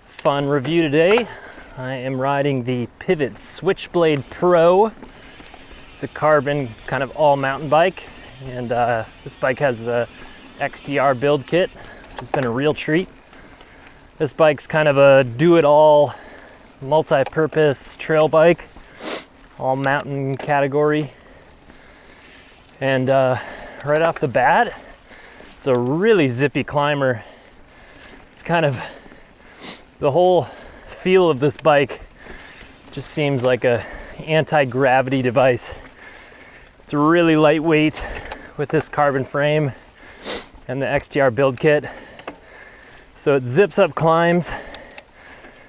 Fun review today. I am riding the Pivot Switchblade Pro. It's a carbon kind of all mountain bike, and this bike has the XTR build kit. It's been a real treat. This bike's kind of a do-it-all multi-purpose trail bike, all mountain category. And right off the bat, it's a really zippy climber. It's kind of the whole feel of this bike just seems like a anti-gravity device. It's really lightweight with this carbon frame and the XTR build kit. So it zips up climbs.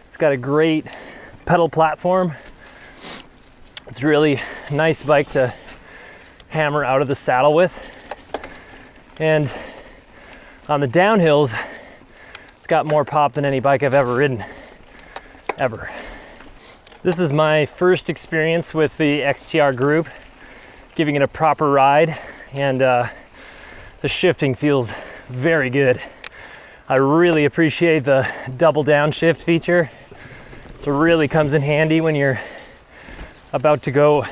It's got a great pedal platform. It's really a nice bike to hammer out of the saddle with. And on the downhills, it's got more pop than any bike I've ever ridden, ever. This is my first experience with the XTR group, giving it a proper ride, and the shifting feels very good. I really appreciate the double downshift feature. It really comes in handy when you're about to go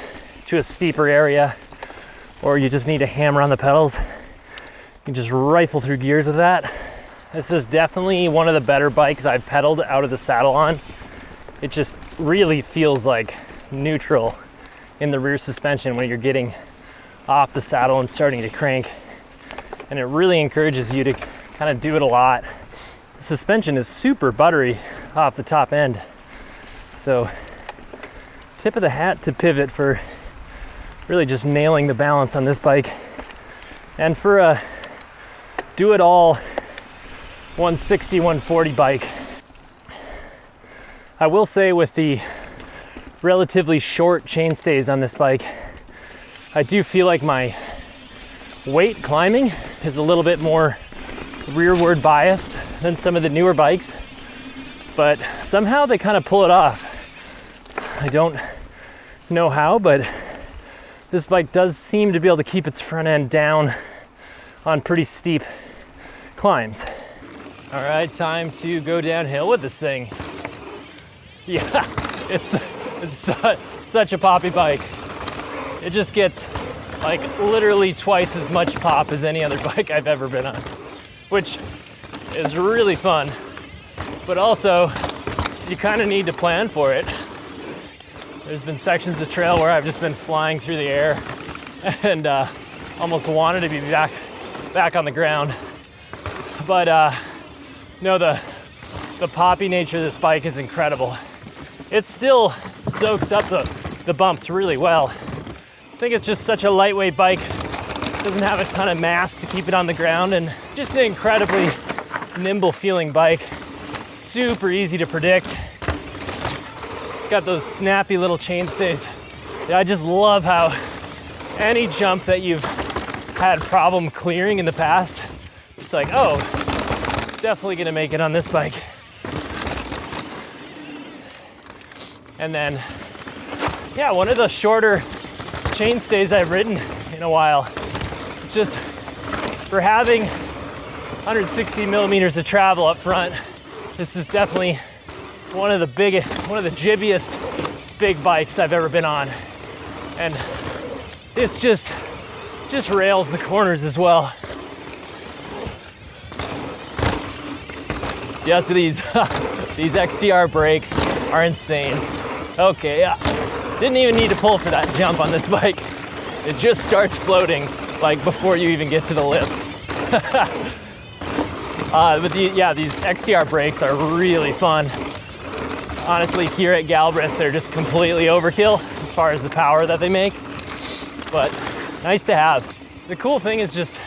to a steeper area or you just need to hammer on the pedals. You can just rifle through gears with that. This is definitely one of the better bikes I've pedaled out of the saddle on. It just really feels like neutral in the rear suspension when you're getting off the saddle and starting to crank. And it really encourages you to kind of do it a lot. The suspension is super buttery off the top end. So tip of the hat to Pivot for really just nailing the balance on this bike. And for a do-it-all 160, 140 bike. I will say with the relatively short chainstays on this bike, I do feel like my weight climbing is a little bit more rearward biased than some of the newer bikes, but somehow they kind of pull it off. I don't know how, but this bike does seem to be able to keep its front end down on pretty steep climbs. All right, time to go downhill with this thing. Yeah, it's such a poppy bike. It just gets like literally twice as much pop as any other bike I've ever been on, which is really fun. But also, you kind of need to plan for it. There's been sections of trail where I've just been flying through the air and almost wanted to be back on the ground. But no, the poppy nature of this bike is incredible. It still soaks up the bumps really well. I think it's just such a lightweight bike. It doesn't have a ton of mass to keep it on the ground, and just an incredibly nimble feeling bike. Super easy to predict. It's got those snappy little chainstays. I just love how any jump that you've had problem clearing in the past, it's like, oh, definitely gonna make it on this bike. And then, yeah, one of the shorter chainstays I've ridden in a while. It's just for having 160 millimeters of travel up front, this is definitely one of the jibbiest big bikes I've ever been on. And it's just rails the corners as well. Yes, these XTR brakes are insane. Okay, yeah. Didn't even need to pull for that jump on this bike. It just starts floating like before you even get to the lip. But these XTR brakes are really fun. Honestly, here at Galbraith, they're just completely overkill as far as the power that they make, but nice to have. The cool thing is just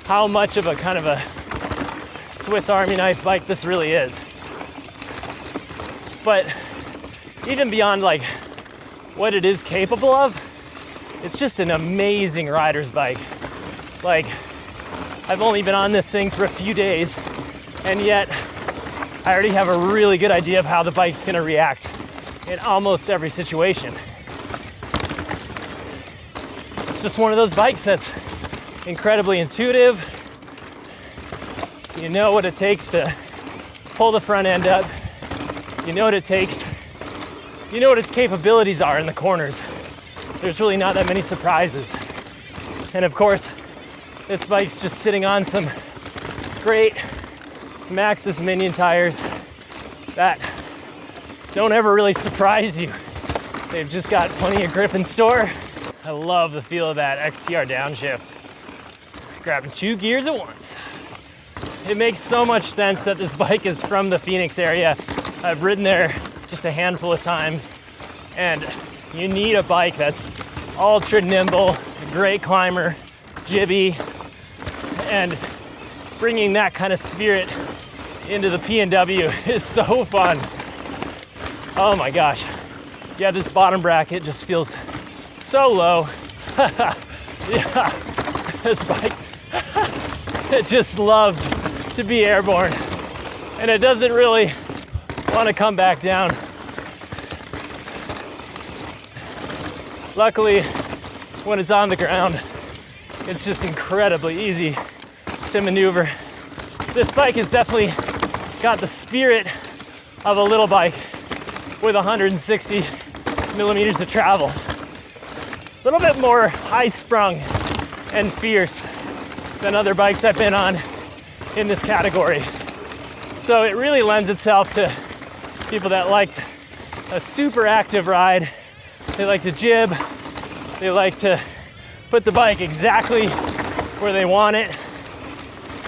how much of a kind of a Swiss Army knife bike this really is. But even beyond like what it is capable of, it's just an amazing rider's bike. Like, I've only been on this thing for a few days, and yet I already have a really good idea of how the bike's gonna react in almost every situation. It's just one of those bikes that's incredibly intuitive. You know what it takes to pull the front end up You know what it takes. You know what its capabilities are in the corners. There's really not that many surprises. And of course, this bike's just sitting on some great Maxxis Minion tires that don't ever really surprise you. They've just got plenty of grip in store. I love the feel of that XTR downshift. Grabbing 2 gears at once. It makes so much sense that this bike is from the Phoenix area. I've ridden there just a handful of times, and you need a bike that's ultra nimble, a great climber, jibby, and bringing that kind of spirit into the P&W is so fun. Oh my gosh. Yeah, this bottom bracket just feels so low. Yeah, this bike, it just loves to be airborne, and it doesn't really want to come back down. Luckily, when it's on the ground, it's just incredibly easy to maneuver. This bike has definitely got the spirit of a little bike with 160 millimeters of travel. A little bit more high-sprung and fierce than other bikes I've been on in this category. So it really lends itself to people that like a super active ride. They like to jib. They like to put the bike exactly where they want it.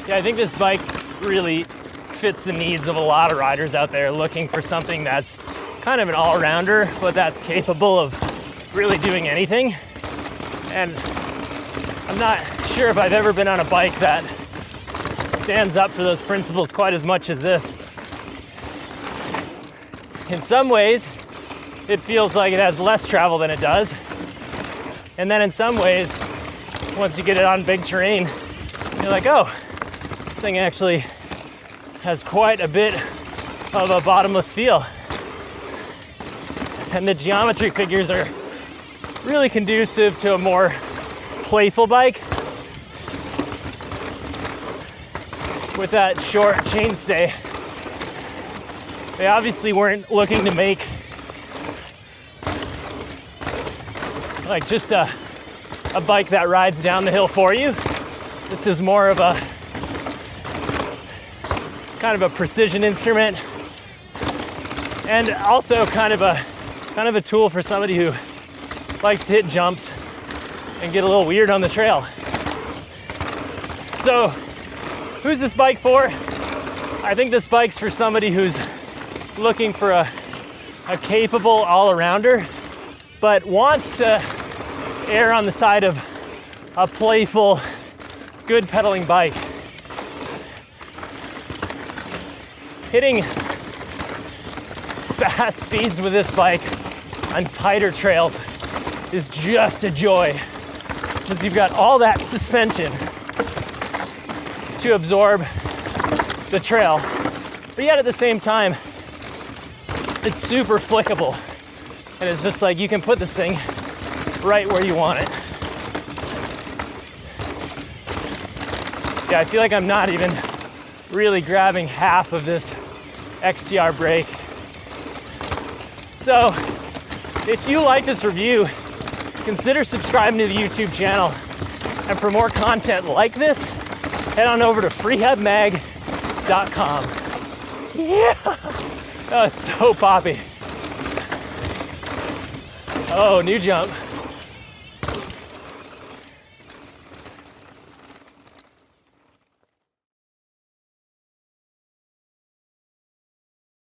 Yeah, I think this bike really fits the needs of a lot of riders out there looking for something that's kind of an all-rounder, but that's capable of really doing anything. And I'm not sure if I've ever been on a bike that stands up for those principles quite as much as this. In some ways, it feels like it has less travel than it does. And then in some ways, once you get it on big terrain, you're like, oh, this thing actually has quite a bit of a bottomless feel. And the geometry figures are really conducive to a more playful bike with that short chainstay. They obviously weren't looking to make like just a bike that rides down the hill for you. This is more of a kind of a precision instrument, and also kind of a tool for somebody who likes to hit jumps and get a little weird on the trail. So, who's this bike for? I think this bike's for somebody who's looking for a capable all-arounder, but wants to err on the side of a playful, good pedaling bike. Hitting fast speeds with this bike on tighter trails is just a joy, because you've got all that suspension to absorb the trail, but yet at the same time, it's super flickable, and it's just like you can put this thing right where you want it. Yeah, I feel like I'm not even really grabbing half of this XTR brake. So, if you like this review, consider subscribing to the YouTube channel. And for more content like this, head on over to freehubmag.com. Yeah! Oh, it's so poppy. Oh, new jump.